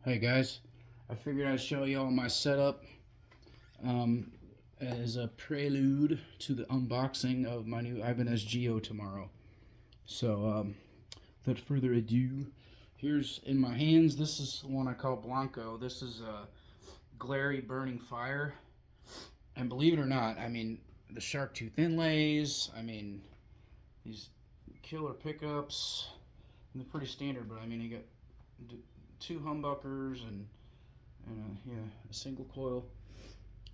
Hey guys, I figured I'd show you all my setup as a prelude to the unboxing of my new Ibanez Geo tomorrow. So, without further ado, here's in my hands, this is the one I call Blanco. This is a glary burning fire. And believe it or not, I mean, the shark tooth inlays, I mean, these killer pickups, they're pretty standard, but I mean, you got two humbuckers and a single coil.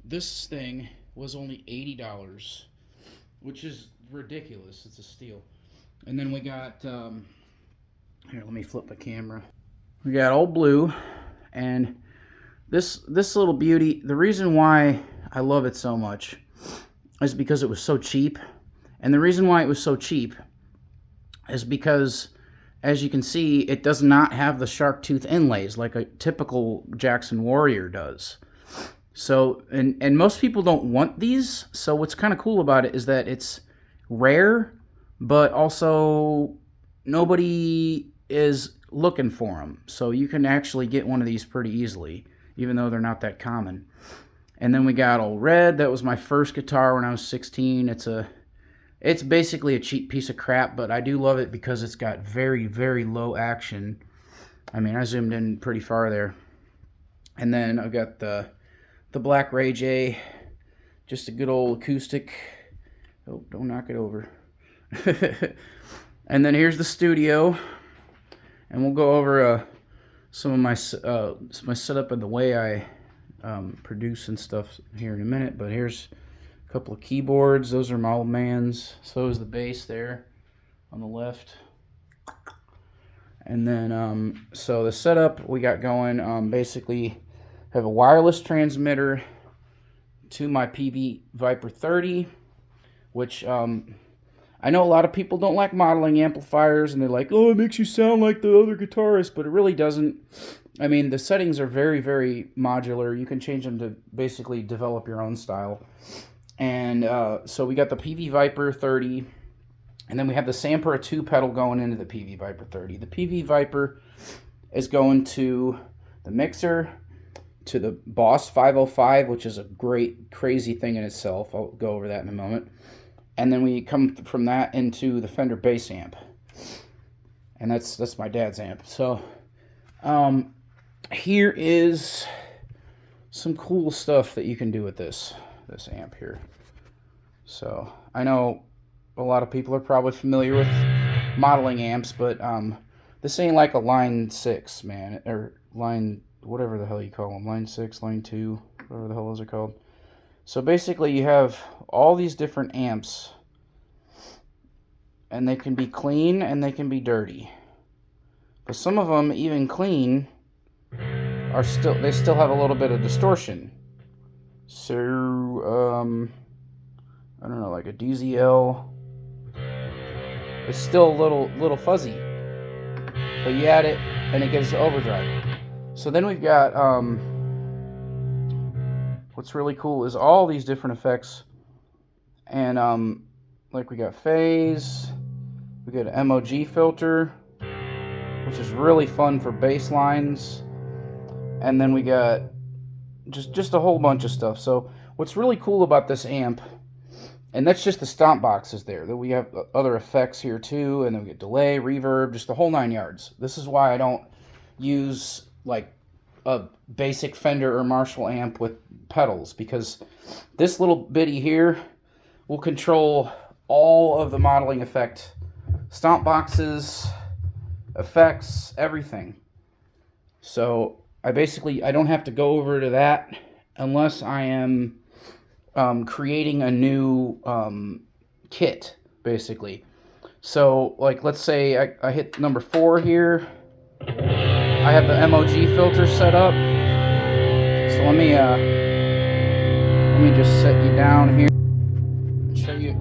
This thing was only $80, which is ridiculous. It's a steal. And then we got here. Let me flip the camera. We got Old Blue, and this little beauty. The reason why I love it so much is because it was so cheap, and the reason why it was so cheap is because, as you can see, it does not have the shark tooth inlays like a typical Jackson Warrior does. So, and most people don't want these. So what's kind of cool about it is that it's rare, but also nobody is looking for them. So you can actually get one of these pretty easily, even though they're not that common. And then we got Old Red. That was my first guitar when I was 16. It's basically a cheap piece of crap, but I do love it because it's got very, very low action. I mean, I zoomed in pretty far there. And then I've got the Black Ray J, just a good old acoustic. Oh, don't knock it over. And then here's the studio, and we'll go over some of my setup and the way I produce and stuff here in a minute. But here's a couple of keyboards. Those are my old man's. So is the bass there on the left. And then so the setup we got going, basically have a wireless transmitter to my PV Viper 30, which I know a lot of people don't like modeling amplifiers, and they're like, oh, it makes you sound like the other guitarist, but it really doesn't. I mean, the settings are very, very modular. You can change them to basically develop your own style. And so we got the PV Viper 30, and then we have the Sampera 2 pedal going into the PV Viper 30. The PV Viper is going to the mixer, to the Boss 505, which is a great, crazy thing in itself. I'll go over that in a moment. And then we come from that into the Fender bass amp. And that's my dad's amp. So here is some cool stuff that you can do with this amp here. So I know a lot of people are probably familiar with modeling amps, but this ain't like a line 6, man, or line whatever the hell you call them, line 6, line 2, whatever the hell those are called. So basically you have all these different amps, and they can be clean and they can be dirty. But some of them, even clean, they still have a little bit of distortion. So I don't know, like a DZL, it's still a little fuzzy, but you add it and it gives overdrive. So then we've got what's really cool is all these different effects, and like we got phase, we got an MOG filter, which is really fun for bass lines, and then we got just a whole bunch of stuff. So what's really cool about this amp, and that's just the stomp boxes there. That we have other effects here too, and then we get delay, reverb, just the whole 9 yards. This is why I don't use like a basic Fender or Marshall amp with pedals, because this little bitty here will control all of the modeling effect, stomp boxes, effects, everything. So I don't have to go over to that unless I am creating a new kit, basically. So like, let's say I hit number 4 here. I have the MOG filter set up. So let me just set you down here and show you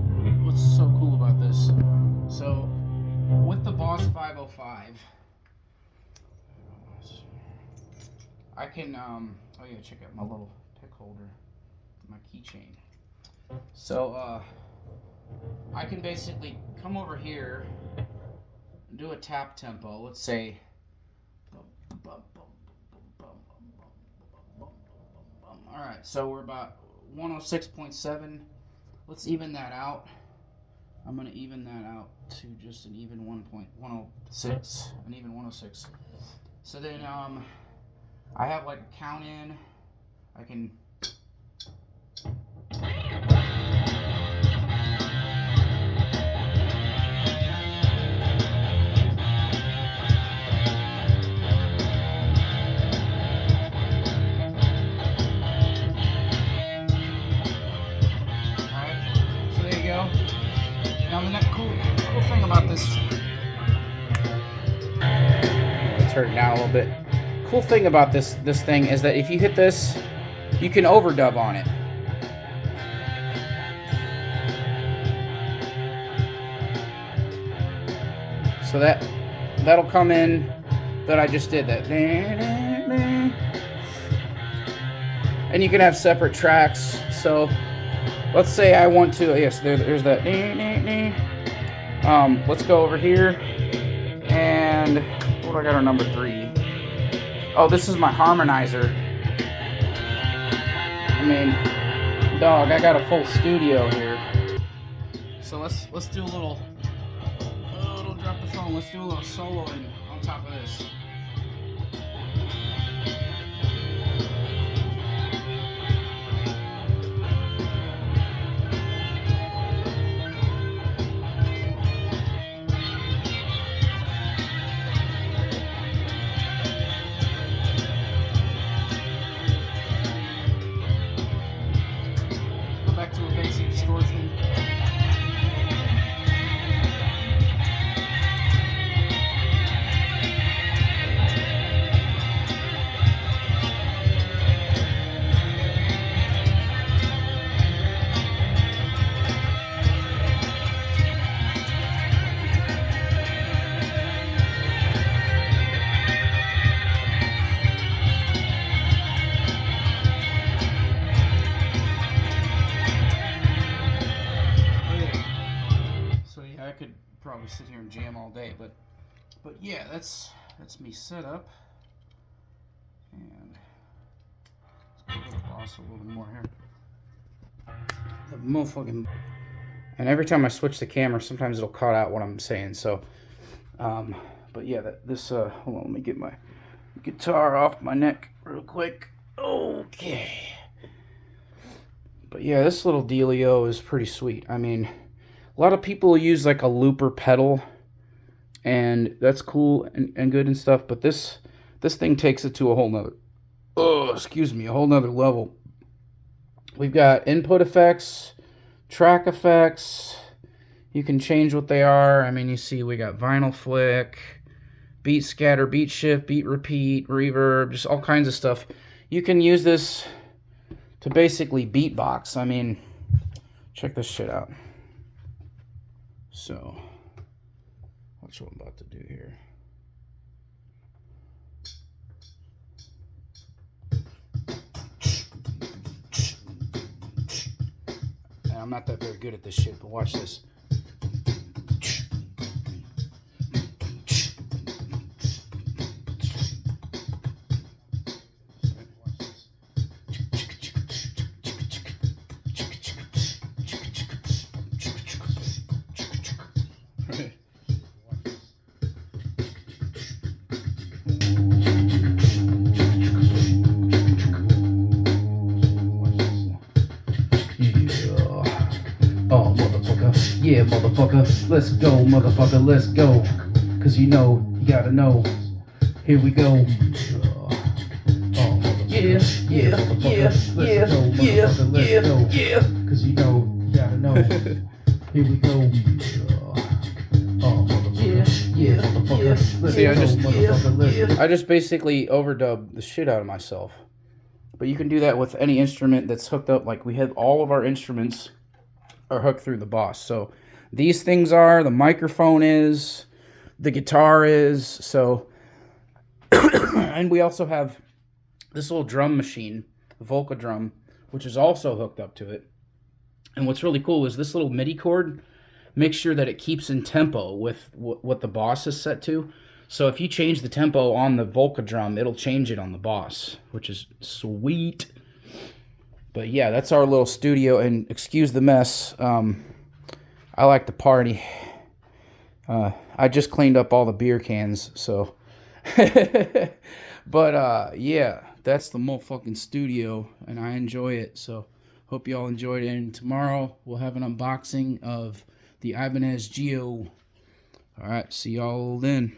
what's so cool about this. So with the Boss 505, I can oh yeah, check out my little pick holder, my keychain. So I can basically come over here and do a tap tempo. Let's say bum, bum, bum, bum, bum. Alright, so we're about 106.7. Let's even that out. I'm going to even that out to just an even 1.106. An even 106. So then I have like a count in. I can... Now the next cool thing about this, turn it down a little bit. Cool thing about this thing is that if you hit this, you can overdub on it. So that'll come in. That I just did that, and you can have separate tracks. So let's say I want to, yes, there's that. Let's go over here, and what do I got on number 3? Oh, this is my harmonizer. I mean, dog, I got a full studio here. So let's do a little, don't drop the phone. Let's do a little soloing on top of this. To a basic distortion. I could probably sit here and jam all day, but yeah, that's me set up, and let's go to the boss a little more here. The motherfucking, and every time I switch the camera, sometimes it'll cut out what I'm saying. So, but yeah, hold on, let me get my guitar off my neck real quick. Okay. But yeah, this little dealio is pretty sweet. I mean, a lot of people use like a looper pedal, and that's cool and good and stuff, but this thing takes it to a whole nother, a whole nother level. We've got input effects, track effects. You can change what they are. I mean, you see we got vinyl flick, beat scatter, beat shift, beat repeat, reverb, just all kinds of stuff. You can use this to basically beatbox. I mean, check this shit out. So, watch what I'm about to do here. And I'm not that very good at this shit, but watch this. Yeah, motherfucker, let's go, motherfucker, let's go. Cause you know, you gotta know. Here we go. Yeah, yeah, yeah, yeah. Cause you know, you gotta know. Here we go. See, I just basically overdub the shit out of myself. But you can do that with any instrument that's hooked up. Like we have all of our instruments are hooked through the Boss. So these things are, the microphone is, the guitar is, so, and we also have this little drum machine, the Volca drum, which is also hooked up to it. And what's really cool is this little MIDI cord makes sure that it keeps in tempo with what the Boss is set to. So if you change the tempo on the Volca drum, it'll change it on the Boss, which is sweet. But yeah, that's our little studio, and excuse the mess. I like to party. I just cleaned up all the beer cans, so. But yeah, that's the motherfucking studio, and I enjoy it. So hope y'all enjoyed it. And tomorrow we'll have an unboxing of the Ibanez Geo. All right, see y'all then.